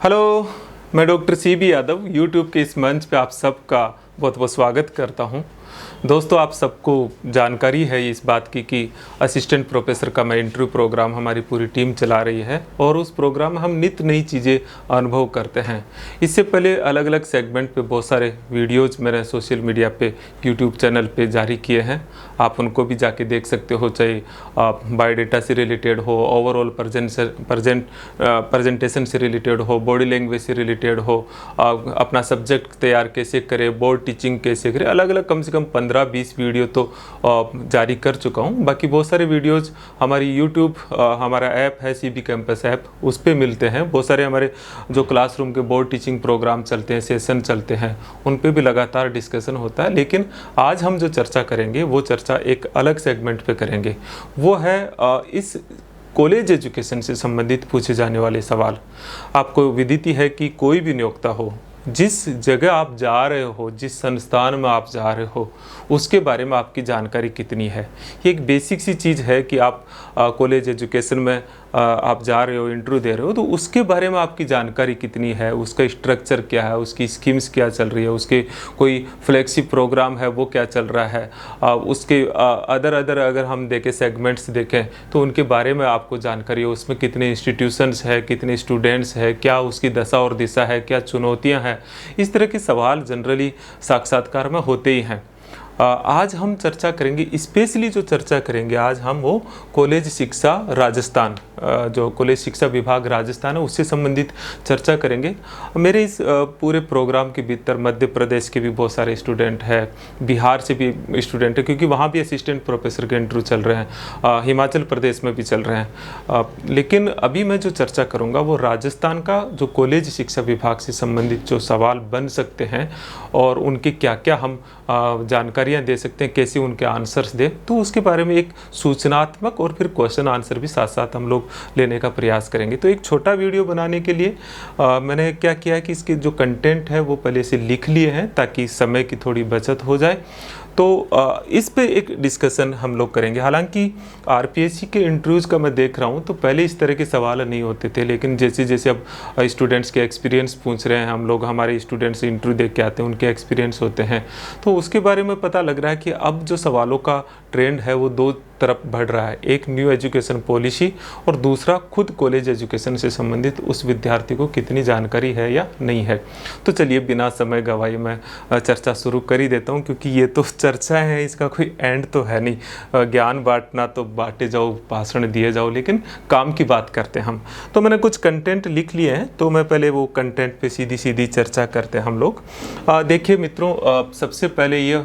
Hello, मैं doctor CB Yadav YouTube के इस मंच पे आप सबका बहुत बहुत स्वागत करता हूं। दोस्तों, आप सबको जानकारी है इस बात की कि असिस्टेंट प्रोफेसर का मैं इंटरव्यू प्रोग्राम हमारी पूरी टीम चला रही है और उस प्रोग्राम में हम नित्य नई चीज़ें अनुभव करते हैं। इससे पहले अलग अलग सेगमेंट पे बहुत सारे वीडियोज़ मैंने सोशल मीडिया पे यूट्यूब चैनल पे जारी किए हैं। आप उनको भी जाके देख सकते हो, चाहे बायोडेटा से रिलेटेड हो, ओवरऑल प्रेजेंटेशन से रिलेटेड हो, बॉडी लैंग्वेज से रिलेटेड हो, अपना सब्जेक्ट तैयार कैसे करें, बोर्ड टीचिंग कैसे करें, अलग अलग कम से कम 15-20 वीडियो तो जारी कर चुका हूँ। बाकी बहुत सारे वीडियोज़ हमारी यूट्यूब हमारा ऐप है CB कैंपस ऐप, उस पर मिलते हैं। बहुत सारे हमारे जो क्लासरूम के बोर्ड टीचिंग प्रोग्राम चलते हैं, सेशन चलते हैं, उन पे भी लगातार डिस्कशन होता है। लेकिन आज हम जो चर्चा करेंगे वो चर्चा एक अलग सेगमेंट पे करेंगे। वो है इस कॉलेज एजुकेशन से संबंधित पूछे जाने वाले सवाल। आपको विदित है कि कोई भी नियोक्ता हो, जिस जगह आप जा रहे हो, जिस संस्थान में आप जा रहे हो, उसके बारे में आपकी जानकारी कितनी है। ये एक बेसिक सी चीज़ है कि आप कॉलेज एजुकेशन में आप जा रहे हो, इंटरव्यू दे रहे हो, तो उसके बारे में आपकी जानकारी कितनी है, उसका स्ट्रक्चर क्या है, उसकी स्कीम्स क्या चल रही है, उसके कोई फ्लैगशिप प्रोग्राम है वो क्या चल रहा है, उसके अदर अगर हम देखें सेगमेंट्स देखें तो उनके बारे में आपको जानकारी है। उसमें कितने इंस्टीट्यूशंस है, कितने स्टूडेंट्स है, क्या उसकी दशा और दिशा है, क्या चुनौतियाँ हैं। इस तरह के सवाल जनरली साक्षात्कार में होते ही हैं। आज हम चर्चा करेंगे, स्पेशली जो चर्चा करेंगे आज हम वो कॉलेज शिक्षा राजस्थान, जो कॉलेज शिक्षा विभाग राजस्थान है उससे संबंधित चर्चा करेंगे। मेरे इस पूरे प्रोग्राम के भीतर मध्य प्रदेश के भी बहुत सारे स्टूडेंट हैं, बिहार से भी स्टूडेंट हैं, क्योंकि वहाँ भी असिस्टेंट प्रोफेसर के इंटरव्यू चल रहे हैं, हिमाचल प्रदेश में भी चल रहे हैं। लेकिन अभी मैं जो चर्चा करूँगा वो राजस्थान का जो कॉलेज शिक्षा विभाग से संबंधित जो सवाल बन सकते हैं और उनके क्या क्या हम जानकारियाँ दे सकते हैं, कैसे उनके आंसर्स दें, तो उसके बारे में एक सूचनात्मक और फिर क्वेश्चन आंसर भी साथ साथ हम लोग लेने का प्रयास करेंगे। तो एक छोटा वीडियो बनाने के लिए मैंने क्या किया है कि इसके जो कंटेंट है वो पहले से लिख लिए हैं ताकि समय की थोड़ी बचत हो जाए। तो इस पे एक डिस्कशन हम लोग करेंगे। हालांकि RPSC के इंटरव्यूज़ का मैं देख रहा हूँ तो पहले इस तरह के सवाल नहीं होते थे, लेकिन जैसे जैसे अब स्टूडेंट्स के एक्सपीरियंस पूछ रहे हैं, हम लोग हमारे स्टूडेंट्स इंटरव्यू देख के आते हैं, उनके एक्सपीरियंस होते हैं, तो उसके बारे में पता लग रहा है कि अब जो सवालों का ट्रेंड है वो दो तरफ बढ़ रहा है। एक न्यू एजुकेशन पॉलिसी और दूसरा खुद कॉलेज एजुकेशन से संबंधित उस विद्यार्थी को कितनी जानकारी है या नहीं है। तो चलिए बिना समय गवाए मैं चर्चा शुरू कर ही देता हूँ, क्योंकि ये तो चर्चा है, इसका कोई एंड तो है नहीं। ज्ञान बांटना तो बांटे जाओ, भाषण दिए जाओ, लेकिन काम की बात करते हैं हम। तो मैंने कुछ कंटेंट लिख लिए हैं, तो मैं पहले वो कंटेंट पे सीधी चर्चा करते हैं हम लोग। देखिए मित्रों, सबसे पहले ये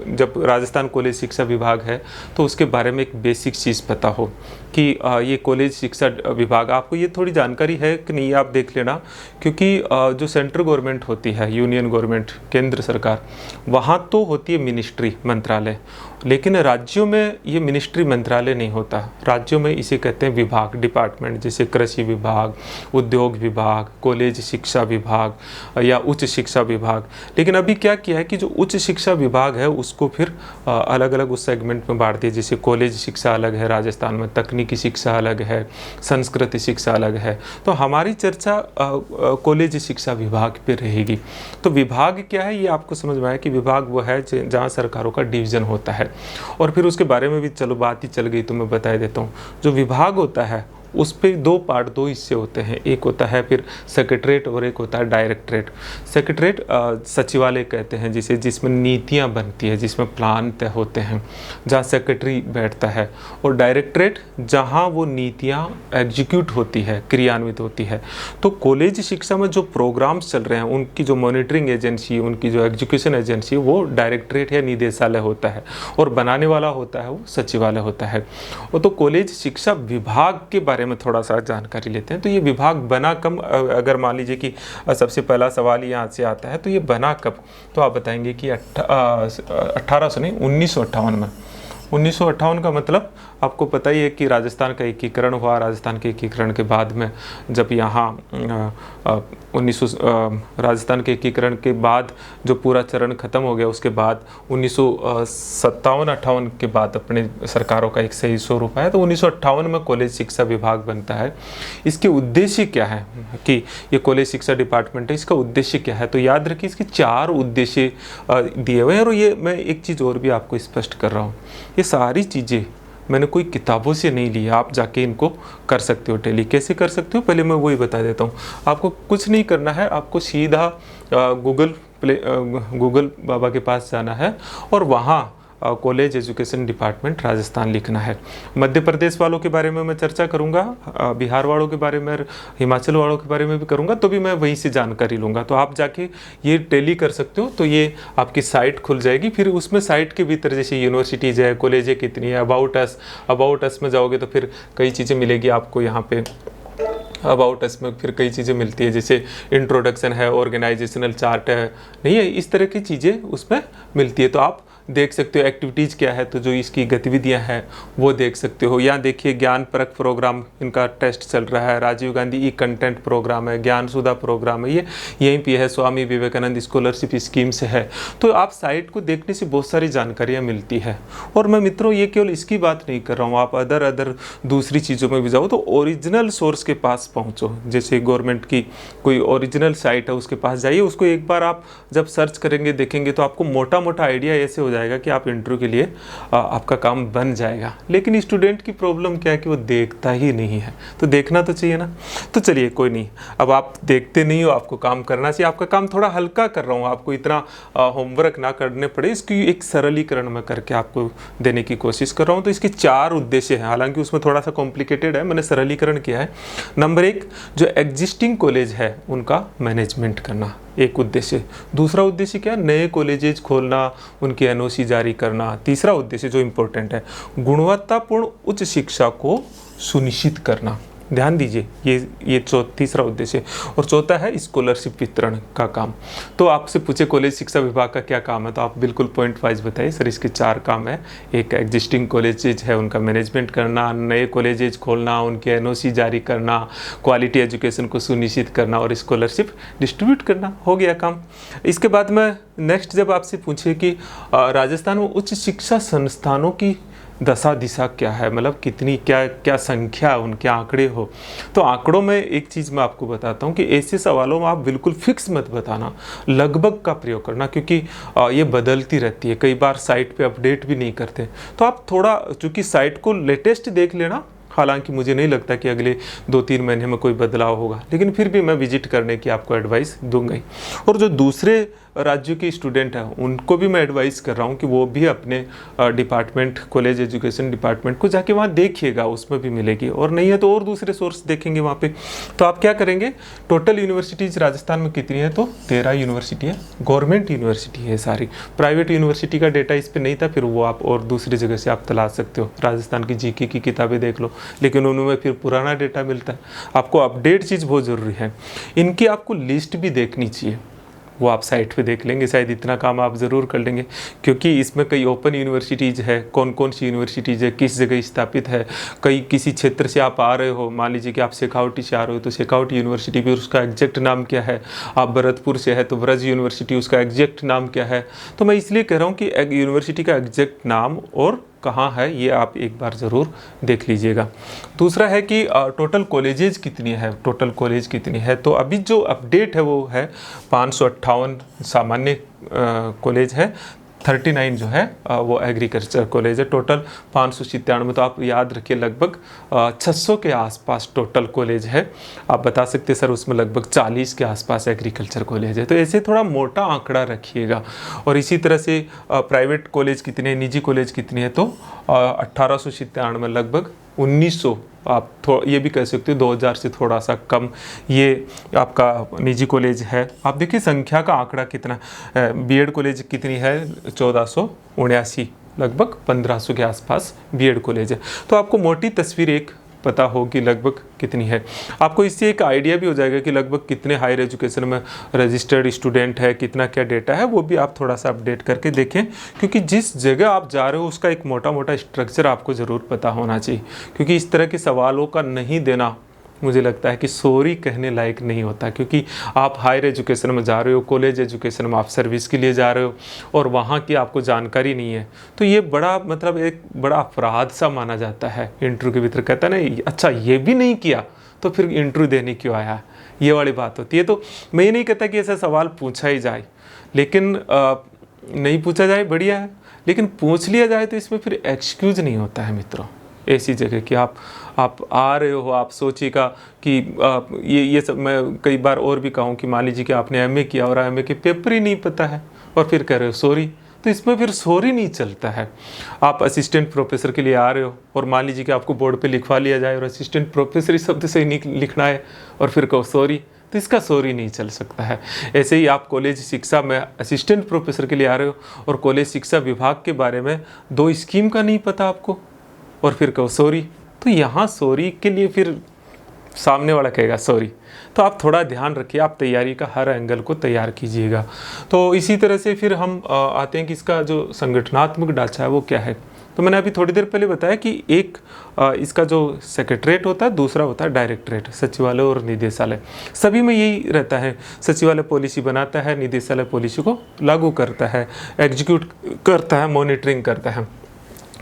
जब राजस्थान कॉलेज शिक्षा विभाग है तो उसके बारे में एक बेसिक चीज़ पता हो कि ये कॉलेज शिक्षा विभाग, आपको ये थोड़ी जानकारी है कि नहीं आप देख लेना, क्योंकि जो सेंट्रल गवर्नमेंट होती है, यूनियन गवर्नमेंट, केंद्र सरकार, वहाँ तो होती है मिनिस्ट्री, मंत्रालय, लेकिन राज्यों में ये मिनिस्ट्री मंत्रालय नहीं होता। राज्यों में इसे कहते हैं विभाग, डिपार्टमेंट, जैसे कृषि विभाग, उद्योग विभाग, कॉलेज शिक्षा विभाग या उच्च शिक्षा विभाग। लेकिन अभी क्या किया है कि जो उच्च शिक्षा विभाग है उसको फिर अलग अलग उस सेगमेंट में बांट दिया। जैसे कॉलेज शिक्षा अलग है राजस्थान में, तकनीकी शिक्षा अलग है, संस्कृत शिक्षा अलग है। तो हमारी चर्चा कॉलेज शिक्षा विभाग पे रहेगी। तो विभाग क्या है ये आपको समझ में आया कि विभाग वो है जहाँ सरकारों का डिवीज़न होता है। और फिर उसके बारे में भी चलो बात ही चल गई तो मैं बता देता हूँ। जो विभाग होता है उस पे दो पार्ट, दो हिस्से होते हैं। एक होता है फिर सेक्रेटरेट और एक होता है डायरेक्टरेट। सेक्रेटरेट सचिवालय कहते हैं जिसे, जिसमें नीतियां बनती है, जिसमें प्लान तय होते हैं, जहाँ सेक्रेटरी बैठता है। और डायरेक्टरेट जहाँ वो नीतियां एग्जीक्यूट होती है, क्रियान्वित होती है। तो कॉलेज शिक्षा में जो प्रोग्राम्स चल रहे हैं उनकी जो मॉनिटरिंग एजेंसी, उनकी जो एग्जीक्यूशन एजेंसी, वो डायरेक्टरेट या निदेशालय होता है, और बनाने वाला होता है वो सचिवालय होता है। और तो कॉलेज शिक्षा विभाग के बारे में थोड़ा सा जानकारी लेते हैं। तो ये विभाग बना कब, अगर मान लीजिए कि सबसे पहला सवाल यहाँ से आता है तो ये बना कब, तो आप बताएंगे कि 1958 में। 1958 का मतलब आपको पता ही है कि राजस्थान का एकीकरण हुआ। राजस्थान के एकीकरण के बाद में जब यहाँ 1900 राजस्थान के एकीकरण के बाद जो पूरा चरण खत्म हो गया, उसके बाद 1957-58 के बाद अपने सरकारों का एक सही स्वरूप आया, तो 1958 में कॉलेज शिक्षा विभाग बनता है। इसके उद्देश्य क्या है कि ये कॉलेज शिक्षा डिपार्टमेंट है, इसका उद्देश्य क्या है? तो याद रखिए इसके 4 उद्देश्य दिए हुए हैं। और ये मैं एक चीज़ और भी आपको स्पष्ट कर रहा हूँ, ये सारी चीज़ें मैंने कोई किताबों से नहीं ली है, आप जाके इनको कर सकते हो टैली। कैसे कर सकते हो पहले मैं वही बता देता हूँ। आपको कुछ नहीं करना है, आपको सीधा गूगल बाबा के पास जाना है और वहाँ कॉलेज एजुकेशन डिपार्टमेंट राजस्थान लिखना है। मध्य प्रदेश वालों के बारे में मैं चर्चा करूंगा, बिहार वालों के बारे में, हिमाचल वालों के बारे में भी करूंगा, तो भी मैं वहीं से जानकारी लूँगा। तो आप जाके ये टैली कर सकते हो, तो ये आपकी साइट खुल जाएगी। फिर उसमें साइट के भीतर जैसे यूनिवर्सिटीज़ है, कॉलेज है कितनी है, अबाउट अस में जाओगे तो फिर कई चीज़ें मिलेगी आपको। यहाँ पे अबाउट अस में फिर कई चीज़ें मिलती है, जैसे इंट्रोडक्शन है, ऑर्गेनाइजेशनल चार्ट है, नहीं है, इस तरह की चीज़ें उसमें मिलती है। तो आप देख सकते हो एक्टिविटीज़ क्या है, तो जो इसकी गतिविधियां हैं वो देख सकते हो। यहाँ देखिए ज्ञान परक प्रोग्राम, इनका टेस्ट चल रहा है। राजीव गांधी ई कंटेंट प्रोग्राम है, ज्ञान सुधा प्रोग्राम है, ये यहीं पे है। स्वामी विवेकानंद स्कॉलरशिप स्कीम से है। तो आप साइट को देखने से बहुत सारी जानकारियाँ मिलती है। और मैं मित्रों ये केवल इसकी बात नहीं कर रहा हूँ, आप अदर दूसरी चीज़ों में भी जाओ तो ओरिजिनल सोर्स के पास पहुँचो। जैसे गवर्नमेंट की कोई ओरिजिनल साइट है उसके पास जाइए, उसको एक बार आप जब सर्च करेंगे देखेंगे तो आपको मोटा मोटा आइडिया ऐसे हो जाएगा कि आप इंटरव्यू के लिए आपका काम बन जाएगा। लेकिन स्टूडेंट की प्रॉब्लम क्या है कि वो देखता ही नहीं है, तो देखना तो चाहिए ना। तो चलिए कोई नहीं, अब आप देखते नहीं हो, आपको काम करना चाहिए। आपका काम थोड़ा हल्का कर रहा हूँ, आपको इतना होमवर्क ना करने पड़े, इसकी एक सरलीकरण में करके आपको देने की कोशिश कर रहा हूँ। तो इसके 4 उद्देश्य हैं, हालांकि उसमें थोड़ा सा कॉम्प्लिकेटेड है, मैंने सरलीकरण किया है। नंबर 1, जो एग्जिस्टिंग कॉलेज है उनका मैनेजमेंट करना, एक उद्देश्य। दूसरा उद्देश्य क्या? नए कॉलेजेस खोलना, उनकी एनओसी जारी करना। तीसरा उद्देश्य जो इम्पोर्टेंट है, गुणवत्तापूर्ण उच्च शिक्षा को सुनिश्चित करना। ध्यान दीजिए, ये तीसरा उद्देश्य। और चौथा है स्कॉलरशिप वितरण का काम। तो आपसे पूछे कॉलेज शिक्षा विभाग का क्या काम है, तो आप बिल्कुल पॉइंट वाइज बताइए सर इसके 4 काम है। एक एग्जिस्टिंग कॉलेजेज है उनका मैनेजमेंट करना, नए कॉलेजेज खोलना, उनके एनओसी जारी करना, क्वालिटी एजुकेशन को सुनिश्चित करना और स्कॉलरशिप डिस्ट्रीब्यूट करना। हो गया काम। इसके बाद में नेक्स्ट जब आपसे पूछे कि राजस्थान में उच्च शिक्षा संस्थानों की दशा दिशा क्या है, मतलब कितनी क्या संख्या, उनके आंकड़े हो, तो आंकड़ों में एक चीज़ मैं आपको बताता हूँ कि ऐसे सवालों में आप बिल्कुल फिक्स मत बताना, लगभग का प्रयोग करना, क्योंकि ये बदलती रहती है, कई बार साइट पे अपडेट भी नहीं करते। तो आप थोड़ा, चूँकि साइट को लेटेस्ट देख लेना, हालांकि मुझे नहीं लगता कि अगले 2-3 महीने में कोई बदलाव होगा, लेकिन फिर भी मैं विजिट करने की आपको एडवाइस दूंगा ही। और जो दूसरे राज्यों के स्टूडेंट हैं उनको भी मैं एडवाइस कर रहा हूँ कि वो भी अपने डिपार्टमेंट, कॉलेज एजुकेशन डिपार्टमेंट को जाके वहाँ देखिएगा, उसमें भी मिलेगी, और नहीं है तो और दूसरे सोर्स देखेंगे वहाँ पे। तो आप क्या करेंगे, टोटल यूनिवर्सिटीज़ राजस्थान में कितनी है, तो 13 यूनिवर्सिटी है, गवर्नमेंट यूनिवर्सिटी है सारी। प्राइवेट यूनिवर्सिटी का डेटा इस पर नहीं था, फिर वो आप और दूसरी जगह से आप तलाश सकते हो। राजस्थान की जीके की किताबें देख लो, लेकिन उनमें फिर पुराना डेटा मिलता है। आपको अपडेट चीज़ बहुत ज़रूरी है। इनकी आपको लिस्ट भी देखनी चाहिए, वो आप साइट पे देख लेंगे, शायद इतना काम आप ज़रूर कर लेंगे, क्योंकि इसमें कई ओपन यूनिवर्सिटीज़ है, कौन कौन सी यूनिवर्सिटीज़ है, किस जगह स्थापित है। कई किसी क्षेत्र से आप आ रहे हो, मान लीजिए कि आप शेखावटी से आ रहे हो, तो शेखावटी यूनिवर्सिटी भी उसका एग्जैक्ट नाम क्या है। आप भरतपुर से है तो ब्रज यूनिवर्सिटी, उसका एग्जैक्ट नाम क्या है। तो मैं इसलिए कह रहा हूँ कि यूनिवर्सिटी का एग्जैक्ट नाम और कहाँ है ये आप एक बार ज़रूर देख लीजिएगा। दूसरा है कि टोटल कॉलेजेज कितनी है, टोटल कॉलेज कितनी है। तो अभी जो अपडेट है वो है 558 सामान्य कॉलेज है, 39 जो है वो एग्रीकल्चर कॉलेज है, टोटल 597। तो आप याद रखिए लगभग 600 के आसपास टोटल कॉलेज है। आप बता सकते हैं सर उसमें लगभग 40 के आसपास एग्रीकल्चर कॉलेज है, तो ऐसे थोड़ा मोटा आंकड़ा रखिएगा। और इसी तरह से प्राइवेट कॉलेज कितने, निजी कॉलेज कितनी है, तो 1897 में लगभग 1900, आप ये भी कह सकते हो 2000 से थोड़ा सा कम ये आपका निजी कॉलेज है। आप देखिए संख्या का आंकड़ा कितना, बीएड कॉलेज कितनी है, 1479, लगभग 1500 के आसपास बीएड कॉलेज है। तो आपको मोटी तस्वीर एक पता हो कि लगभग कितनी है। आपको इससे एक आइडिया भी हो जाएगा कि लगभग कितने हायर एजुकेशन में रजिस्टर्ड स्टूडेंट है, कितना क्या डेटा है, वो भी आप थोड़ा सा अपडेट करके देखें, क्योंकि जिस जगह आप जा रहे हो उसका एक मोटा मोटा स्ट्रक्चर आपको ज़रूर पता होना चाहिए। क्योंकि इस तरह के सवालों का नहीं देना मुझे लगता है कि सॉरी कहने लायक नहीं होता, क्योंकि आप हायर एजुकेशन में जा रहे हो, कॉलेज एजुकेशन में आप सर्विस के लिए जा रहे हो और वहाँ की आपको जानकारी नहीं है, तो ये बड़ा मतलब एक बड़ा अपराध सा माना जाता है इंटरव्यू के भीतर। कहता है ना, अच्छा ये भी नहीं किया तो फिर इंटरव्यू देने क्यों आया, ये वाली बात होती है। तो मैं ये नहीं कहता कि ऐसा सवाल पूछा ही जाए, लेकिन नहीं पूछा जाए बढ़िया है, लेकिन पूछ लिया जाए तो इसमें फिर एक्सक्यूज़ नहीं होता है मित्रों। ऐसी जगह कि आप आ रहे हो, आप सोचिएगा कि ये सब मैं कई बार और भी कहूँ कि मान लीजिए कि आपने एमए किया और एमए के पेपर ही नहीं पता है और फिर कह रहे हो सॉरी, तो इसमें फिर सॉरी नहीं चलता है। आप असिस्टेंट प्रोफेसर के लिए आ रहे हो और मान लीजिए कि आपको बोर्ड पे लिखवा लिया जाए और असिस्टेंट प्रोफेसर इस शब्द से ही लिखना है और फिर कहो सॉरी, तो इसका सॉरी नहीं चल सकता है। ऐसे ही आप कॉलेज शिक्षा में असिस्टेंट प्रोफेसर के लिए आ रहे हो और कॉलेज शिक्षा विभाग के बारे में 2 स्कीम का नहीं पता आपको और फिर कहो सॉरी, तो यहाँ सॉरी के लिए फिर सामने वाला कहेगा सॉरी। तो आप थोड़ा ध्यान रखिए, आप तैयारी का हर एंगल को तैयार कीजिएगा। तो इसी तरह से फिर हम आते हैं कि इसका जो संगठनात्मक ढांचा है वो क्या है। तो मैंने अभी थोड़ी देर पहले बताया कि एक इसका जो सेक्रेटरीट होता है, दूसरा होता है डायरेक्टरेट, सचिवालय और निदेशालय। सभी में यही रहता है, सचिवालय पॉलिसी बनाता है, निदेशालय पॉलिसी को लागू करता है, एग्जीक्यूट करता है, मॉनिटरिंग करता है।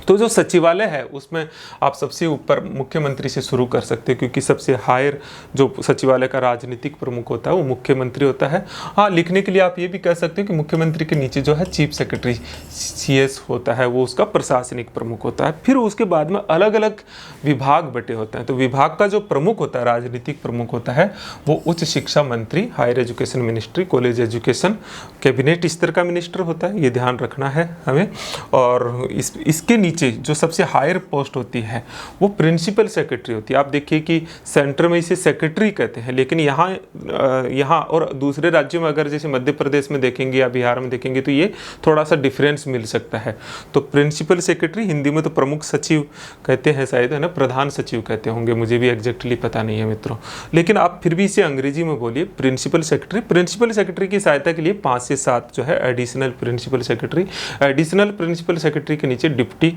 तो जो सचिवालय है उसमें आप सबसे ऊपर मुख्यमंत्री से शुरू कर सकते हैं, क्योंकि सबसे हायर जो सचिवालय का राजनीतिक प्रमुख होता है वो मुख्यमंत्री होता है। हाँ, लिखने के लिए आप ये भी कह सकते हो कि मुख्यमंत्री के नीचे जो है चीफ सेक्रेटरी CS होता है, वो उसका प्रशासनिक प्रमुख होता है। फिर उसके बाद में अलग अलग विभाग बटे होते हैं। तो विभाग का जो प्रमुख होता है, राजनीतिक प्रमुख होता है, वो उच्च शिक्षा मंत्री, higher education ministry, college education, cabinet स्तर का मिनिस्टर होता है, ये ध्यान रखना है हमें। और इसके नीचे जो सबसे हायर पोस्ट होती है वो प्रिंसिपल सेक्रेटरी होती है। आप देखिए कि सेंटर में इसे सेक्रेटरी कहते हैं, लेकिन यहाँ और दूसरे राज्यों में अगर जैसे मध्य प्रदेश में देखेंगे या बिहार में देखेंगे तो ये थोड़ा सा डिफरेंस मिल सकता है। तो प्रिंसिपल सेक्रेटरी, हिंदी में तो प्रमुख सचिव कहते हैं शायद, है ना, प्रधान सचिव कहते होंगे, मुझे भी एग्जैक्टली पता नहीं है मित्रों, लेकिन आप फिर भी इसे अंग्रेजी में बोलिए प्रिंसिपल सेक्रेटरी। प्रिंसिपल सेक्रेटरी की सहायता के लिए 5 से 7 जो है additional principal secretary, additional principal secretary के नीचे डिप्टी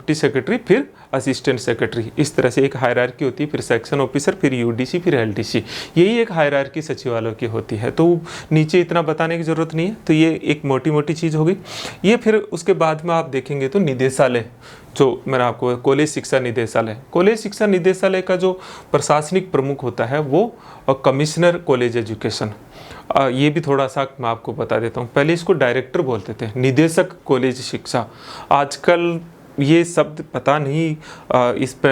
सेक्रेटरी, फिर असिस्टेंट सेक्रेटरी। इस तरह से एक हायरार्की होती है। फिर सेक्शन ऑफिसर, फिर UDC, फिर LDC, यही एक हायरार्की सचिवालय की होती है। तो नीचे इतना बताने की जरूरत नहीं है। तो ये एक मोटी मोटी चीज़ हो गई। ये फिर उसके बाद में आप देखेंगे तो निदेशालय, जो मैंने आपको कॉलेज शिक्षा निदेशालय, कॉलेज शिक्षा निदेशालय का जो प्रशासनिक प्रमुख होता है वो कमिश्नर कॉलेज एजुकेशन। ये भी थोड़ा सा मैं आपको बता देता हूँ। पहले इसको डायरेक्टर बोलते थे, निदेशक कॉलेज शिक्षा। आजकल ये शब्द पता नहीं इस पे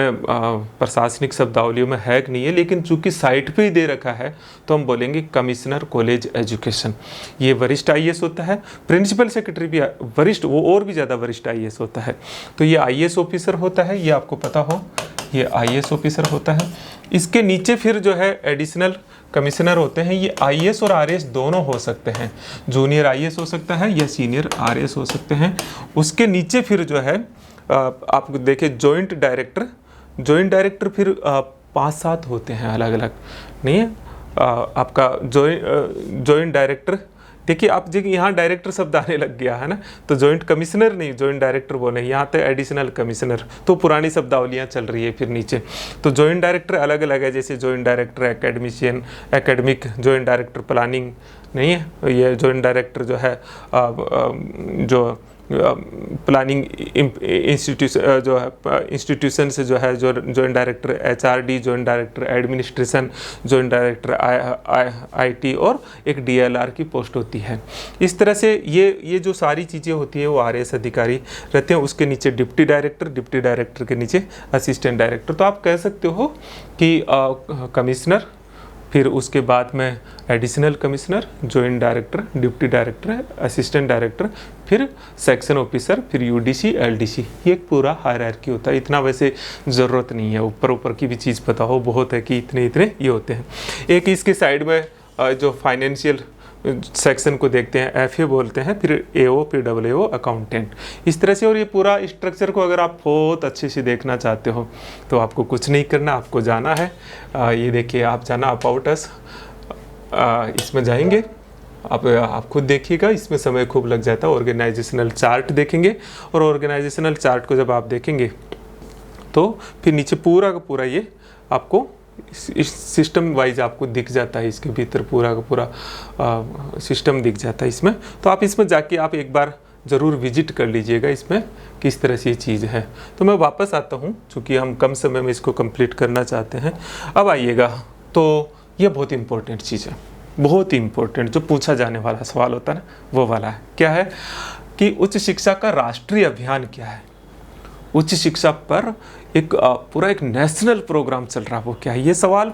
प्रशासनिक शब्दावलियों में है कि नहीं है, लेकिन चूंकि साइट पे ही दे रखा है तो हम बोलेंगे कमिश्नर कॉलेज एजुकेशन। ये वरिष्ठ IAS होता है। प्रिंसिपल सेक्रेटरी भी वरिष्ठ, वो और भी ज़्यादा वरिष्ठ IAS होता है। तो ये IAS ऑफिसर होता है, ये आपको पता हो, ये IAS ऑफिसर होता है। इसके नीचे फिर जो है एडिशनल कमिश्नर होते हैं। ये IAS और RAS दोनों हो सकते हैं, जूनियर IAS हो सकता है या सीनियर RAS हो सकते हैं। उसके नीचे फिर जो है आप देखिए जॉइंट डायरेक्टर, जॉइंट डायरेक्टर फिर 5-7 होते हैं, अलग अलग नहीं है। आपका जॉइंट डायरेक्टर, देखिए आप देखिए यहाँ डायरेक्टर शब्द आने लग गया है ना, तो जॉइंट कमिश्नर नहीं, जॉइंट डायरेक्टर बोले, यहाँ तो एडिशनल कमिश्नर, तो पुरानी शब्दावलियाँ चल रही है फिर नीचे। तो जॉइंट डायरेक्टर अलग अलग है, जैसे joint director academician, academic, joint director planning नहीं है, ये जॉइंट डायरेक्टर जो है जो प्लानिंग इंस्टीट्यूशन जो है इंस्टीट्यूशन से जो है जो joint director HRD, joint director administration, joint director IT और एक DLR की पोस्ट होती है। इस तरह से ये जो सारी चीज़ें होती है वो RAS अधिकारी रहते हैं। उसके नीचे डिप्टी डायरेक्टर, डिप्टी डायरेक्टर के नीचे असिस्टेंट डायरेक्टर। तो आप कह सकते हो कि कमिश्नर, फिर उसके बाद में additional commissioner, joint director, deputy director, assistant director, फिर सेक्शन ऑफिसर, फिर UDC, LDC। ये एक पूरा हायरार्की होता है। इतना वैसे ज़रूरत नहीं है, ऊपर ऊपर की भी चीज़ पता हो, बहुत है कि इतने इतने ये होते हैं। एक इसके साइड में जो फाइनेंशियल सेक्शन को देखते हैं, FA बोलते हैं, फिर AO, फिर AAO अकाउंटेंट, इस तरह से। और ये पूरा स्ट्रक्चर को अगर आप बहुत अच्छे से देखना चाहते हो तो आपको कुछ नहीं करना, आपको जाना है, ये देखिए, आप जाना अबाउट अस, इसमें जाएंगे, आप खुद देखिएगा, इसमें समय खूब लग जाता है। ऑर्गेनाइजेशनल चार्ट देखेंगे, और ऑर्गेनाइजेशनल चार्ट को जब आप देखेंगे तो फिर नीचे पूरा का पूरा ये आपको इस सिस्टम वाइज आपको दिख जाता है, इसके भीतर पूरा का पूरा सिस्टम दिख जाता है इसमें। तो आप इसमें जाके आप एक बार ज़रूर विजिट कर लीजिएगा इसमें किस तरह से ये चीज़ है। तो मैं वापस आता हूँ, चूँकि हम कम समय में इसको कंप्लीट करना चाहते हैं। अब आइएगा, तो ये बहुत इंपॉर्टेंट चीज़ है, बहुत ही इंपॉर्टेंट, जो पूछा जाने वाला सवाल होता है ना, वो वाला है। क्या है कि उच्च शिक्षा का राष्ट्रीय अभियान क्या है? उच्च शिक्षा पर एक पूरा एक नेशनल प्रोग्राम चल रहा है, वो क्या है? ये सवाल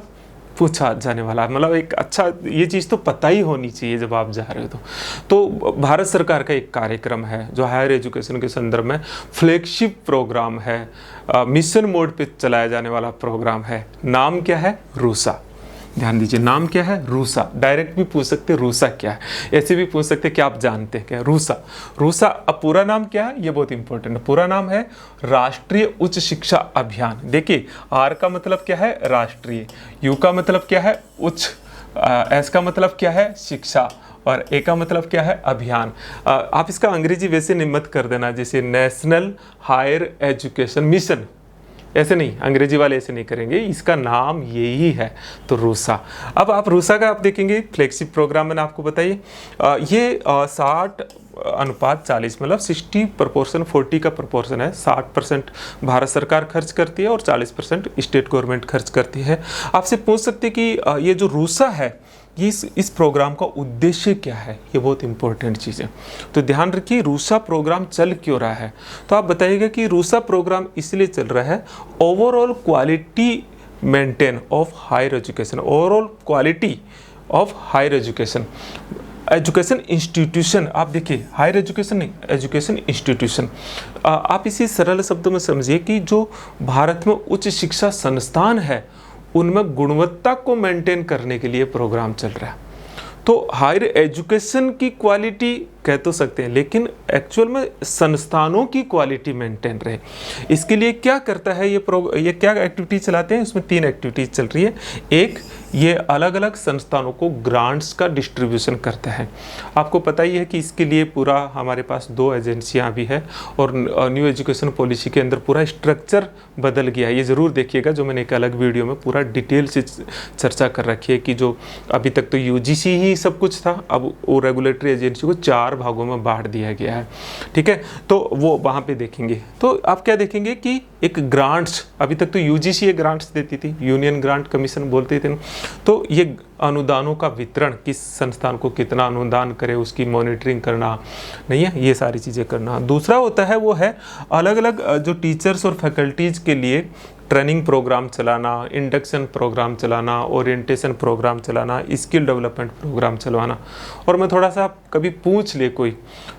पूछा जाने वाला है। मतलब एक अच्छा, ये चीज़ तो पता ही होनी चाहिए जब आप जा रहे हो तो भारत सरकार का एक कार्यक्रम है जो हायर एजुकेशन के संदर्भ में फ्लैगशिप प्रोग्राम है, मिशन मोड पे चलाया जाने वाला प्रोग्राम है। नाम क्या है? रूसा। ध्यान दीजिए, नाम क्या है? रूसा। डायरेक्ट भी पूछ सकते रूसा क्या है, ऐसे भी पूछ सकते क्या आप जानते हैं क्या रूसा। रूसा अब पूरा नाम क्या है, ये बहुत इंपॉर्टेंट है। पूरा नाम है राष्ट्रीय उच्च शिक्षा अभियान। देखिए, आर का मतलब क्या है? राष्ट्रीय। यू का मतलब क्या है? उच्च। एस का मतलब क्या है? शिक्षा। और ए का मतलब क्या है? अभियान। आप इसका अंग्रेजी वैसे नहीं मत कर देना, जैसे नेशनल हायर एजुकेशन मिशन, ऐसे नहीं, अंग्रेजी वाले ऐसे नहीं करेंगे, इसका नाम यही है, तो रूसा। अब आप रूसा का आप देखेंगे फ्लैगशिप प्रोग्राम, मैंने आपको बताइए ये 60:40, मतलब 60:40 का प्रोपोर्शन है। 60% भारत सरकार खर्च करती है और 40% स्टेट गवर्नमेंट खर्च करती है। आपसे पूछ सकते कि ये जो रूसा है, ये इस प्रोग्राम का उद्देश्य क्या है? ये बहुत इंपॉर्टेंट चीज़ है, तो ध्यान रखिए रूसा प्रोग्राम चल क्यों रहा है। तो आप बताइएगा कि रूसा प्रोग्राम इसलिए चल रहा है, overall quality maintain of higher education, overall quality of higher education, education institution. आप देखिए, हायर एजुकेशन नहीं, एजुकेशन इंस्टीट्यूशन। आप इसी सरल शब्दों में समझिए कि जो भारत में उच्च शिक्षा संस्थान है उनमें गुणवत्ता को मेंटेन करने के लिए प्रोग्राम चल रहा है। तो हायर एजुकेशन की क्वालिटी कह तो सकते हैं, लेकिन एक्चुअल में संस्थानों की क्वालिटी मेंटेन रहे, इसके लिए क्या करता है ये क्या एक्टिविटी चलाते हैं? इसमें 3 एक्टिविटीज चल रही है। एक, ये अलग अलग संस्थानों को ग्रांट्स का डिस्ट्रीब्यूशन करता है। आपको पता ही है कि इसके लिए पूरा हमारे पास 2 एजेंसियां भी है, और न्यू एजुकेशन पॉलिसी के अंदर पूरा स्ट्रक्चर बदल गया है। ये ज़रूर देखिएगा, जो मैंने एक अलग वीडियो में पूरा डिटेल से चर्चा कर रखी है कि जो अभी तक तो UGC ही सब कुछ था, अब वो रेगुलेटरी एजेंसी को 4 भागों में बांट दिया गया है। ठीक है, तो वो वहाँ पे देखेंगे। तो आप क्या देखेंगे कि एक ग्रांट्स, अभी तक तो UGC ये ग्रांट्स देती थी, यूनियन ग्रांट कमीशन बोलते थे, तो ये अनुदानों का वितरण, किस संस्थान को कितना अनुदान करे उसकी मॉनिटरिंग करना नहीं है, ये सारी चीज़ें करना। दूसरा होता है वो है अलग अलग जो टीचर्स और फैकल्टीज़ के लिए ट्रेनिंग प्रोग्राम चलाना, इंडक्शन प्रोग्राम चलाना, ओरिएंटेशन प्रोग्राम चलाना, स्किल डेवलपमेंट प्रोग्राम चलवाना। और मैं थोड़ा सा कभी पूछ ले कोई,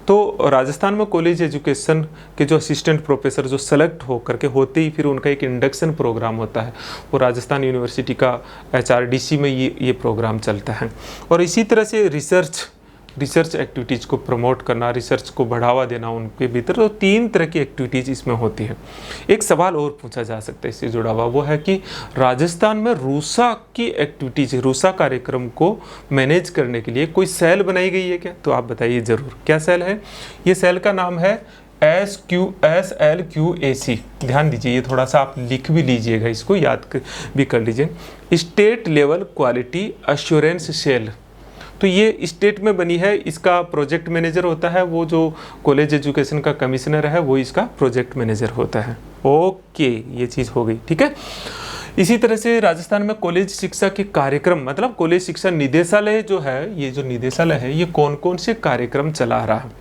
तो राजस्थान में कॉलेज एजुकेशन के जो असिस्टेंट प्रोफेसर जो सेलेक्ट हो करके होते ही फिर उनका एक इंडक्शन प्रोग्राम होता है, वो राजस्थान यूनिवर्सिटी का HRDC में ये प्रोग्राम चलता है। और इसी तरह से रिसर्च एक्टिविटीज़ को प्रमोट करना, रिसर्च को बढ़ावा देना उनके भीतर, तो 3 तरह की एक्टिविटीज़ इसमें होती है। एक सवाल और पूछा जा सकता है इससे जुड़ा हुआ, वो है कि राजस्थान में रूसा की एक्टिविटीज़, रूसा कार्यक्रम को मैनेज करने के लिए कोई सेल बनाई गई है क्या? तो आप बताइए ज़रूर, क्या सेल है? ये सेल का नाम है SLQAC। ध्यान दीजिए, ये थोड़ा सा आप लिख भी लीजिएगा, इसको याद भी कर लीजिए, state level quality assurance cell. तो ये स्टेट में बनी है, इसका प्रोजेक्ट मैनेजर होता है, वो जो कॉलेज एजुकेशन का कमिश्नर है वो इसका प्रोजेक्ट मैनेजर होता है। ओके, ये चीज़ हो गई, ठीक है। इसी तरह से राजस्थान में कॉलेज शिक्षा के कार्यक्रम, मतलब कॉलेज शिक्षा निदेशालय जो है, ये जो निदेशालय है ये कौन कौन से कार्यक्रम चला रहा है,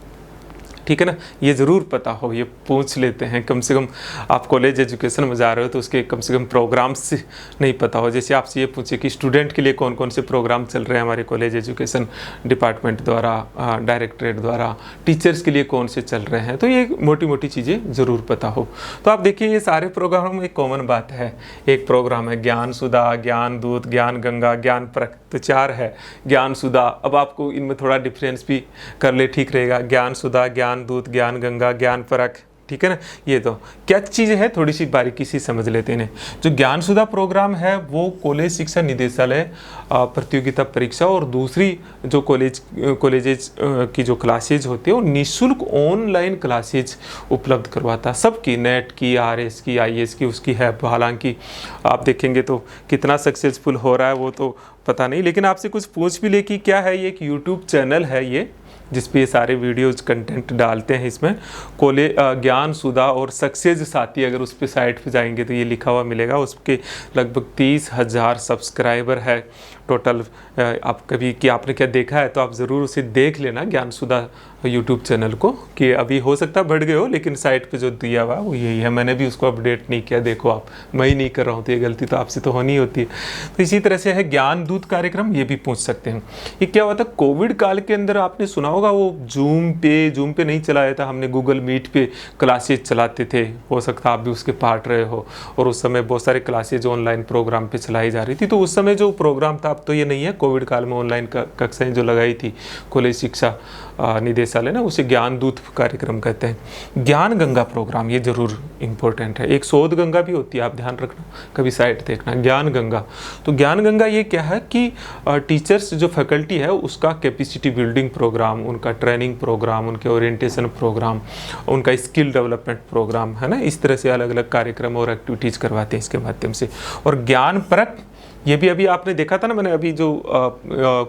ठीक है ना, ये ज़रूर पता हो, ये पूछ लेते हैं। कम से कम आप कॉलेज एजुकेशन में जा रहे हो तो उसके कम से कम प्रोग्राम्स नहीं पता हो। जैसे आपसे ये पूछे कि स्टूडेंट के लिए कौन कौन से प्रोग्राम चल रहे हैं हमारे कॉलेज एजुकेशन डिपार्टमेंट द्वारा, डायरेक्टरेट द्वारा, टीचर्स के लिए कौन से चल रहे हैं, तो ये मोटी मोटी चीज़ें ज़रूर पता हो। तो आप देखिए ये सारे प्रोग्राम में एक कॉमन बात है। एक प्रोग्राम है ज्ञान सुधा, ज्ञान दूत, ज्ञान गंगा, ज्ञान परख, तो 4 है। ज्ञान सुधा, अब आपको इनमें थोड़ा डिफरेंस भी कर ले ठीक रहेगा। ज्ञान सुधा, ज्ञान दूत, ज्ञान गंगा, ज्ञान परख, ठीक है ना। ये तो क्या चीज़ है, थोड़ी सी बारीकी से समझ लेते हैं। जो ज्ञान सुधा प्रोग्राम है वो कॉलेज शिक्षा निदेशालय प्रतियोगिता परीक्षा और दूसरी जो कॉलेजेज की जो क्लासेज होती है वो निःशुल्क ऑनलाइन क्लासेज उपलब्ध करवाता। सबकी, नेट की, RS की, IS की, उसकी है। हालांकि आप देखेंगे तो कितना सक्सेसफुल हो रहा है वो तो पता नहीं, लेकिन आपसे कुछ पूछ भी ले कि क्या है ये, एक यूट्यूब चैनल है ये जिस पे ये सारे वीडियोज कंटेंट डालते हैं। इसमें ज्ञान सुधा और सक्सेस साथी, अगर उस पे साइट पे जाएंगे तो ये लिखा हुआ मिलेगा। उसके लगभग 30,000 सब्सक्राइबर है टोटल। आप कभी कि आपने क्या देखा है तो आप ज़रूर उसे देख लेना ज्ञान सुधा यूट्यूब चैनल को, कि अभी हो सकता है बढ़ गए हो, लेकिन साइट पे जो दिया हुआ वो यही है। मैंने भी उसको अपडेट नहीं किया, देखो आप, मैं ही नहीं कर रहा हूँ तो ये गलती तो आपसे तो होनी होती है। तो इसी तरह से है ज्ञान दूत कार्यक्रम, ये भी पूछ सकते हैं। ये क्या हुआ था कोविड काल के अंदर, आपने सुना होगा वो जूम पे नहीं चलाया था हमने, गूगल मीट पे क्लासेज चलाते थे। हो सकता है आप भी उसके पार्ट रहे हो, और उस समय बहुत सारे क्लासेज ऑनलाइन प्रोग्राम पे चलाई जा रही थी। तो उस समय जो प्रोग्राम था, अब तो ये नहीं है, कोविड काल में ऑनलाइन कक्षाएं जो लगाई थी कॉलेज शिक्षा निदेशालय ने, उसे ज्ञान दूत कार्यक्रम कहते हैं। ज्ञान गंगा प्रोग्राम, ये जरूर इंपॉर्टेंट है। एक शोध गंगा भी होती है, आप ध्यान रखना, कभी साइट देखना। ज्ञान गंगा, तो ज्ञान गंगा ये क्या है कि टीचर्स जो फैकल्टी है उसका कैपेसिटी बिल्डिंग प्रोग्राम, उनका ट्रेनिंग प्रोग्राम, उनके ओरिएंटेशन प्रोग्राम, उनका स्किल डेवलपमेंट प्रोग्राम, है ना, इस तरह से अलग अलग कार्यक्रम और एक्टिविटीज़ करवाते हैं इसके माध्यम से। और ज्ञान परख, ये भी अभी आपने देखा था ना, मैंने अभी जो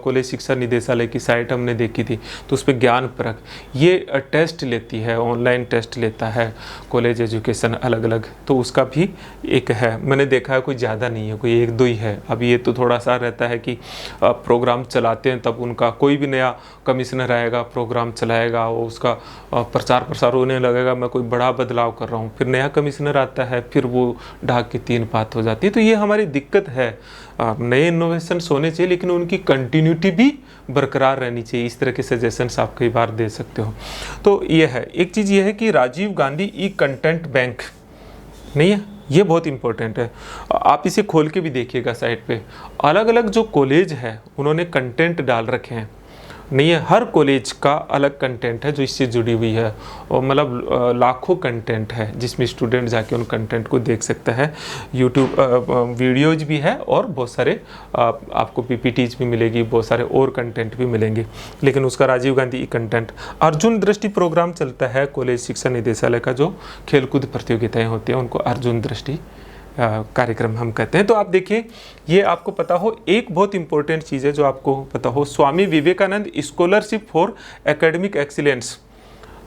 कॉलेज शिक्षा निदेशालय की साइट हमने देखी थी, तो उस पर ज्ञान परख ये टेस्ट लेती है, ऑनलाइन टेस्ट लेता है कॉलेज एजुकेशन अलग अलग। तो उसका भी एक है, मैंने देखा है कोई ज़्यादा नहीं है, कोई 1-2 ही है। अभी ये तो थोड़ा सा रहता है कि प्रोग्राम चलाते हैं तब उनका कोई भी नया कमिश्नर आएगा, प्रोग्राम चलाएगा, वो उसका प्रचार प्रसार होने लगेगा, मैं कोई बड़ा बदलाव कर रहा हूँ, फिर नया कमिश्नर आता है, फिर वो ढाक की 3 बात हो जाती है। तो ये हमारी दिक्कत है। नए इनोवेशंस होने चाहिए लेकिन उनकी कंटिन्यूटी भी बरकरार रहनी चाहिए। इस तरह के सजेशंस आप कई बार दे सकते हो। तो ये है, एक चीज़ ये है कि राजीव गांधी ई कंटेंट बैंक नहीं है, ये बहुत इंपॉर्टेंट है। आप इसे खोल के भी देखिएगा साइट पे, अलग अलग जो कॉलेज है उन्होंने कंटेंट डाल रखे हैं। नहीं है, हर कॉलेज का अलग कंटेंट है जो इससे जुड़ी हुई है, और मतलब लाखों कंटेंट है जिसमें स्टूडेंट जाके उन कंटेंट को देख सकता है। यूट्यूब वीडियोज भी है और बहुत सारे आपको PPTs भी मिलेगी, बहुत सारे और कंटेंट भी मिलेंगे। लेकिन उसका राजीव गांधी ई कंटेंट, अर्जुन दृष्टि प्रोग्राम चलता है कॉलेज शिक्षा निदेशालय का, जो खेलकूद प्रतियोगिताएँ होती हैं उनको अर्जुन दृष्टि कार्यक्रम हम कहते हैं। तो आप देखिए, ये आपको पता हो, एक बहुत इंपॉर्टेंट चीज़ है जो आपको पता हो, Swami Vivekananda scholarship for academic excellence,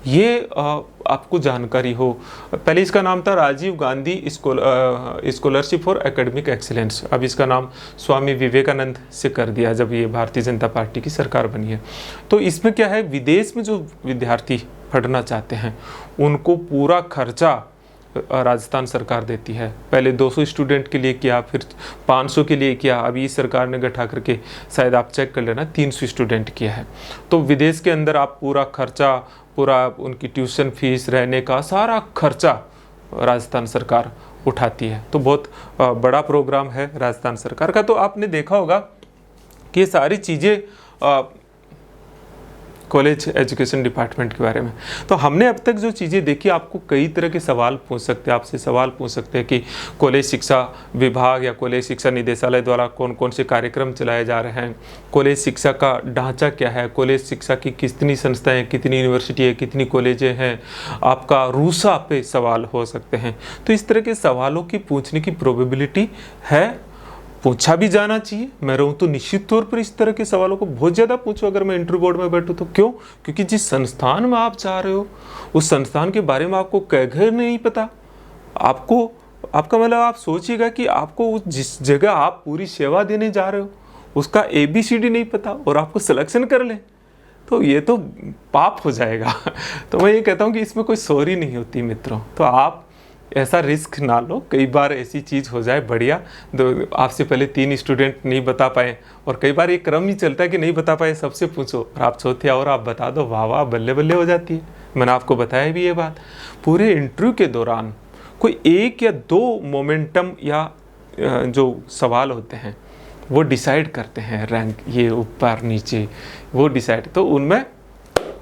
ये आपको जानकारी हो। पहले इसका नाम था Rajiv Gandhi scholarship for academic excellence, अब इसका नाम स्वामी विवेकानंद से कर दिया जब ये भारतीय जनता पार्टी की सरकार बनी है। तो इसमें क्या है, विदेश में जो विद्यार्थी पढ़ना चाहते हैं उनको पूरा खर्चा राजस्थान सरकार देती है। पहले 200 स्टूडेंट के लिए किया, फिर 500 के लिए किया, अभी इस सरकार ने घटा करके शायद आप चेक कर लेना 300 स्टूडेंट किया है। तो विदेश के अंदर आप पूरा खर्चा, पूरा उनकी ट्यूशन फीस, रहने का सारा खर्चा राजस्थान सरकार उठाती है। तो बहुत बड़ा प्रोग्राम है राजस्थान सरकार का। तो आपने देखा होगा कि ये सारी चीज़ें कॉलेज एजुकेशन डिपार्टमेंट के बारे में। तो हमने अब तक जो चीज़ें देखी, आपको कई तरह के सवाल पूछ सकते हैं, आपसे सवाल पूछ सकते हैं कि कॉलेज शिक्षा विभाग या कॉलेज शिक्षा निदेशालय द्वारा कौन कौन से कार्यक्रम चलाए जा रहे हैं, कॉलेज शिक्षा का ढांचा क्या है, कॉलेज शिक्षा की कितनी संस्थाएं, कितनी यूनिवर्सिटी है, कितनी कॉलेजें हैं, आपका रूसा पे सवाल हो सकते हैं। तो इस तरह के सवालों की पूछने की प्रोबेबिलिटी है, पूछा भी जाना चाहिए। मैं रहूँ तो निश्चित तौर पर इस तरह के सवालों को बहुत ज़्यादा पूछो अगर मैं इंटरव्यू बोर्ड में बैठूँ तो। क्यों? क्योंकि जिस संस्थान में आप जा रहे हो उस संस्थान के बारे में आपको कहीं नहीं पता। आपका मतलब आप सोचिएगा कि आपको जिस जगह आप पूरी सेवा देने जा रहे हो उसका ABCD नहीं पता और आपको सिलेक्शन कर लें, तो ये तो पाप हो जाएगा। तो मैं ये कहता हूँ कि इसमें कोई सॉरी नहीं होती मित्रों। तो आप ऐसा रिस्क ना लो, कई बार ऐसी चीज़ हो जाए बढ़िया, आपसे पहले 3 स्टूडेंट नहीं बता पाए, और कई बार एक क्रम ही चलता है कि नहीं बता पाए सबसे पूछो, और आप चौथे और आप बता दो, वाह वाह बल्ले बल्ले हो जाती है। मैंने आपको बताया भी ये बात। पूरे इंटरव्यू के दौरान कोई 1 या 2 मोमेंटम या जो सवाल होते हैं वो डिसाइड करते हैं रैंक, ये ऊपर नीचे वो डिसाइड, तो उनमें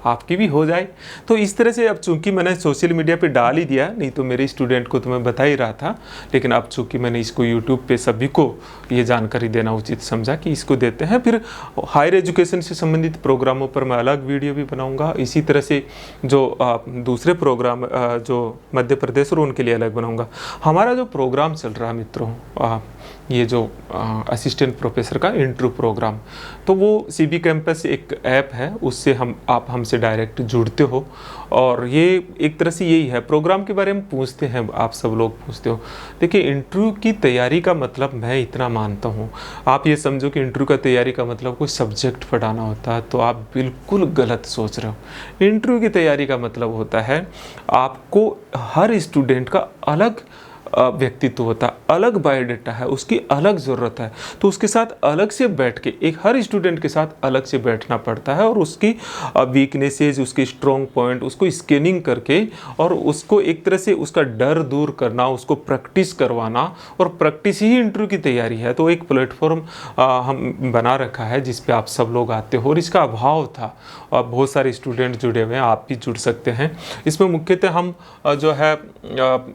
आपकी भी हो जाए। तो इस तरह से अब चूंकि मैंने सोशल मीडिया पे डाल ही दिया, नहीं तो मेरे स्टूडेंट को तो मैं बता ही रहा था, लेकिन अब चूंकि मैंने इसको यूट्यूब पे सभी को ये जानकारी देना उचित समझा कि इसको देते हैं। फिर हायर एजुकेशन से संबंधित प्रोग्रामों पर मैं अलग वीडियो भी बनाऊँगा। इसी तरह से जो दूसरे प्रोग्राम जो मध्य प्रदेश और उनके लिए अलग बनाऊँगा। हमारा जो प्रोग्राम चल रहा है मित्रों, ये जो असिस्टेंट प्रोफेसर का इंटरव्यू प्रोग्राम, तो वो सीबी कैंपस एक ऐप है, उससे आप हमसे डायरेक्ट जुड़ते हो, और ये एक तरह से यही है, प्रोग्राम के बारे में पूछते हैं, आप सब लोग पूछते हो। देखिए इंटरव्यू की तैयारी का मतलब मैं इतना मानता हूँ, आप ये समझो कि इंटरव्यू का तैयारी का मतलब कोई सब्जेक्ट पढ़ाना होता है, तो आप बिल्कुल गलत सोच रहे हो। इंटरव्यू की तैयारी का मतलब होता है आपको हर स्टूडेंट का अलग व्यक्तित्व होता है, अलग बायोडाटा है, उसकी अलग ज़रूरत है, तो उसके साथ अलग से बैठ के, एक हर स्टूडेंट के साथ अलग से बैठना पड़ता है, और उसकी वीकनेसेस, उसके स्ट्रॉन्ग पॉइंट, उसको स्कैनिंग करके, और उसको एक तरह से उसका डर दूर करना, उसको प्रैक्टिस करवाना, और प्रैक्टिस ही इंटरव्यू की तैयारी है। तो एक प्लेटफॉर्म हम बना रखा है जिस पे आप सब लोग आते हो, और इसका अभाव था, और बहुत सारे स्टूडेंट जुड़े हुए हैं, आप भी जुड़ सकते हैं। इसमें मुख्यतः हम जो है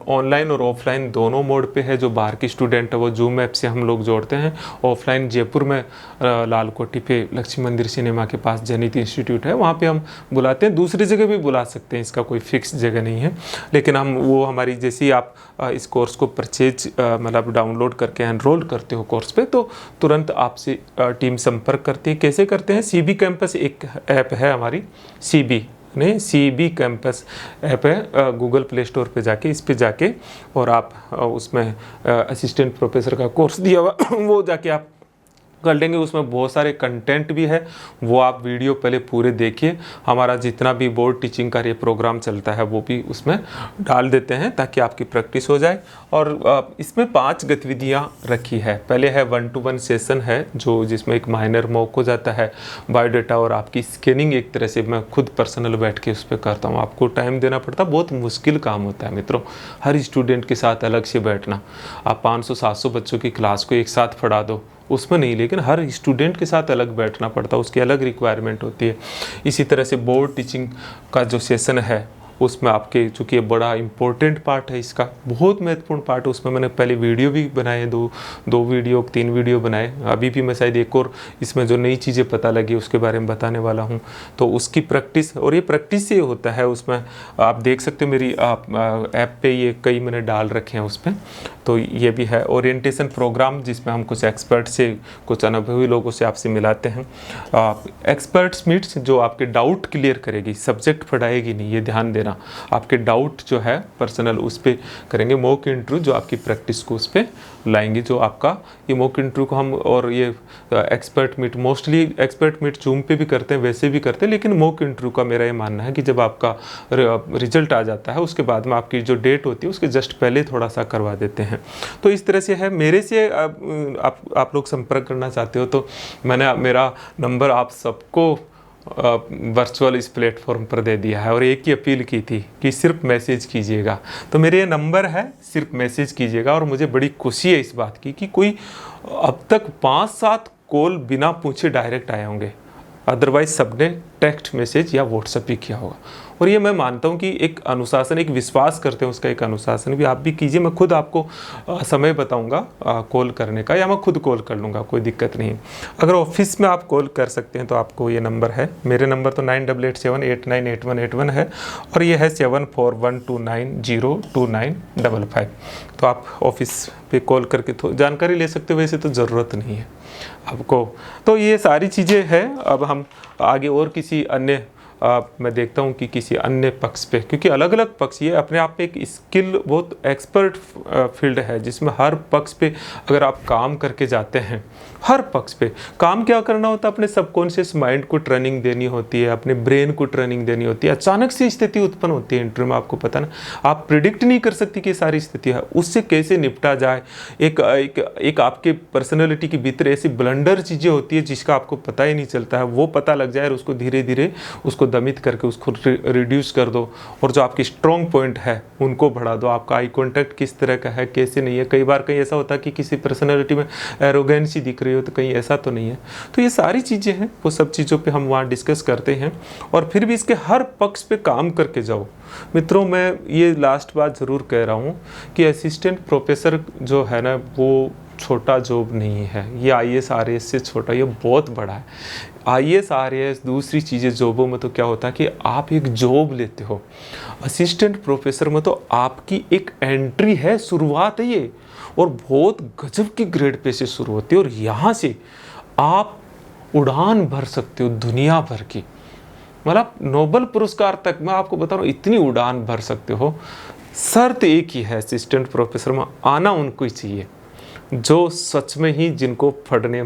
ऑनलाइन और ऑफलाइन दोनों मोड पे है। जो बाहर की स्टूडेंट है वो जूम ऐप से हम लोग जोड़ते हैं। ऑफलाइन जयपुर में लाल कोठी पे लक्ष्मी मंदिर सिनेमा के पास जनित इंस्टीट्यूट है, वहाँ पे हम बुलाते हैं। दूसरी जगह भी बुला सकते हैं, इसका कोई फिक्स जगह नहीं है, लेकिन हम वो हमारी जैसे ही आप इस कोर्स को परचेज मतलब डाउनलोड करके एनरोल करते हो कोर्स पे, तो तुरंत आपसे टीम संपर्क करती है। कैसे करते हैं? सीबी कैंपस एक ऐप है हमारी, सीबी कैंपस ऐप है, गूगल प्ले स्टोर पे जाके, इस पे जाके, और आप उसमें असिस्टेंट प्रोफेसर का कोर्स दिया हुआ वो जाके आप कर लेंगे। उसमें बहुत सारे कंटेंट भी है, वो आप वीडियो पहले पूरे देखिए। हमारा जितना भी बोर्ड टीचिंग का ये प्रोग्राम चलता है वो भी उसमें डाल देते हैं ताकि आपकी प्रैक्टिस हो जाए। और इसमें 5 गतिविधियां रखी है। पहले है 1-to-1 सेशन है, जो जिसमें एक माइनर मॉक हो जाता है, बायोडाटा और आपकी स्कैनिंग एक तरह से मैं खुद पर्सनल बैठ के उस पर करता हूँ। आपको टाइम देना पड़ता है, बहुत मुश्किल काम होता है मित्रों, हर स्टूडेंट के साथ अलग से बैठना। आप 500-700 बच्चों की क्लास को एक साथ पढ़ा दो उसमें नहीं, लेकिन हर स्टूडेंट के साथ अलग बैठना पड़ता है, उसकी अलग रिक्वायरमेंट होती है। इसी तरह से बोर्ड टीचिंग का जो सेशन है उसमें आपके, चूँकि ये बड़ा इम्पोर्टेंट पार्ट है, इसका बहुत महत्वपूर्ण पार्ट है। उसमें मैंने पहले वीडियो भी बनाए, 2 वीडियो 3 वीडियो बनाए। अभी भी मैं शायद एक और इसमें जो नई चीज़ें पता लगी उसके बारे में बताने वाला हूँ। तो उसकी प्रैक्टिस, और ये प्रैक्टिस से होता है। उसमें आप देख सकते हो मेरी ऐप पे ये कई मैंने डाल रखे हैं उस पर। तो ये भी है ओरिएंटेशन प्रोग्राम, जिसमें हम कुछ एक्सपर्ट से, कुछ अनुभवी लोगों से आपसे मिलाते हैं। एक्सपर्ट्स मीट्स जो आपके डाउट क्लियर करेगी, सब्जेक्ट पढ़ाएगी नहीं, ये ध्यान देना। आपके डाउट जो है पर्सनल उस पर करेंगे। मॉक इंटरव्यू जो आपकी प्रैक्टिस को उस पर लाएंगे, जो आपका ये मॉक इंटरव्यू को हम, और ये expert meet, mostly expert meet Zoom पे भी करते हैं, वैसे भी करते हैं, लेकिन मॉक इंटरव्यू का मेरा ये मानना है कि जब आपका रिजल्ट आ जाता है उसके बाद में आपकी जो डेट होती है उसके जस्ट पहले थोड़ा सा करवा देते हैं। तो इस तरह से है। मेरे से आप लोग संपर्क करना चाहते हो तो मैंने मेरा नंबर आप सबको वर्चुअल इस प्लेटफॉर्म पर दे दिया है, और एक ही अपील की थी कि सिर्फ मैसेज कीजिएगा। तो मेरे ये नंबर है, सिर्फ मैसेज कीजिएगा। और मुझे बड़ी खुशी है इस बात की कि कोई अब तक 5-7 कॉल बिना पूछे डायरेक्ट आए होंगे, अदरवाइज सबने टेक्स्ट मैसेज या व्हाट्सएप ही किया होगा। और ये मैं मानता हूँ कि एक अनुशासन, एक विश्वास करते हैं, उसका एक अनुशासन भी आप भी कीजिए। मैं खुद आपको समय बताऊँगा कॉल करने का, या मैं खुद कॉल कर लूँगा, कोई दिक्कत नहीं। अगर ऑफिस में आप कॉल कर सकते हैं तो आपको ये नंबर है, मेरे नंबर तो 9887898181 है, और ये है 7412902955। तो आप ऑफिस पे कॉल करके तो जानकारी ले सकते हो, वैसे तो ज़रूरत नहीं है आपको। तो ये सारी चीज़ें हैं। अब हम आगे और किसी अन्य मैं देखता हूँ कि किसी अन्य पक्ष पे, क्योंकि अलग अलग पक्ष, ये अपने आप में एक स्किल, बहुत एक्सपर्ट फील्ड है जिसमें हर पक्ष पे अगर आप काम करके जाते हैं, हर पक्ष पे काम क्या करना होता है, अपने सबकॉन्शियस माइंड को ट्रेनिंग देनी होती है, अपने ब्रेन को ट्रेनिंग देनी होती है। अचानक से स्थिति उत्पन्न होती है इंटरव्यू में, आपको पता ना, आप प्रिडिक्ट नहीं कर सकती कि सारी स्थिति है, उससे कैसे निपटा जाए। एक आपके पर्सनैलिटी के भीतर ऐसी ब्लंडर चीज़ें होती है जिसका आपको पता ही नहीं चलता है, वो पता लग जाए और उसको धीरे धीरे उसको दमित करके उसको रिड्यूस कर दो, और जो आपकी स्ट्रॉन्ग पॉइंट है उनको बढ़ा दो। आपका आई कॉन्टैक्ट किस तरह का है, कैसे नहीं है। कई बार कहीं ऐसा होता है कि किसी पर्सनैलिटी में एरोगेंसी दिख रही हो, तो कहीं ऐसा तो नहीं है। तो ये सारी चीज़ें हैं, वो सब चीज़ों पे हम वहाँ डिस्कस करते हैं, और फिर भी इसके हर पक्ष पे काम करके जाओ। मित्रों, मैं ये लास्ट बात ज़रूर कह रहा हूँ कि असिस्टेंट प्रोफेसर जो है ना, वो छोटा जॉब नहीं है। ये IAS RAS से छोटा, ये बहुत बड़ा है। IAS RAS दूसरी चीज़ें जॉबों में तो क्या होता है कि आप एक जॉब लेते हो, असिस्टेंट प्रोफेसर में तो आपकी एक एंट्री है, शुरुआत है ये, और बहुत गजब की ग्रेड पे से शुरू होती है, और यहाँ से आप उड़ान भर सकते हो दुनिया भर की, मतलब नोबेल पुरस्कार तक, मैं आपको बता रहा हूँ, इतनी उड़ान भर सकते हो। शर्त एक ही है, असिस्टेंट प्रोफेसर में आना उनको ही चाहिए जो सच में ही जिनको पढ़ने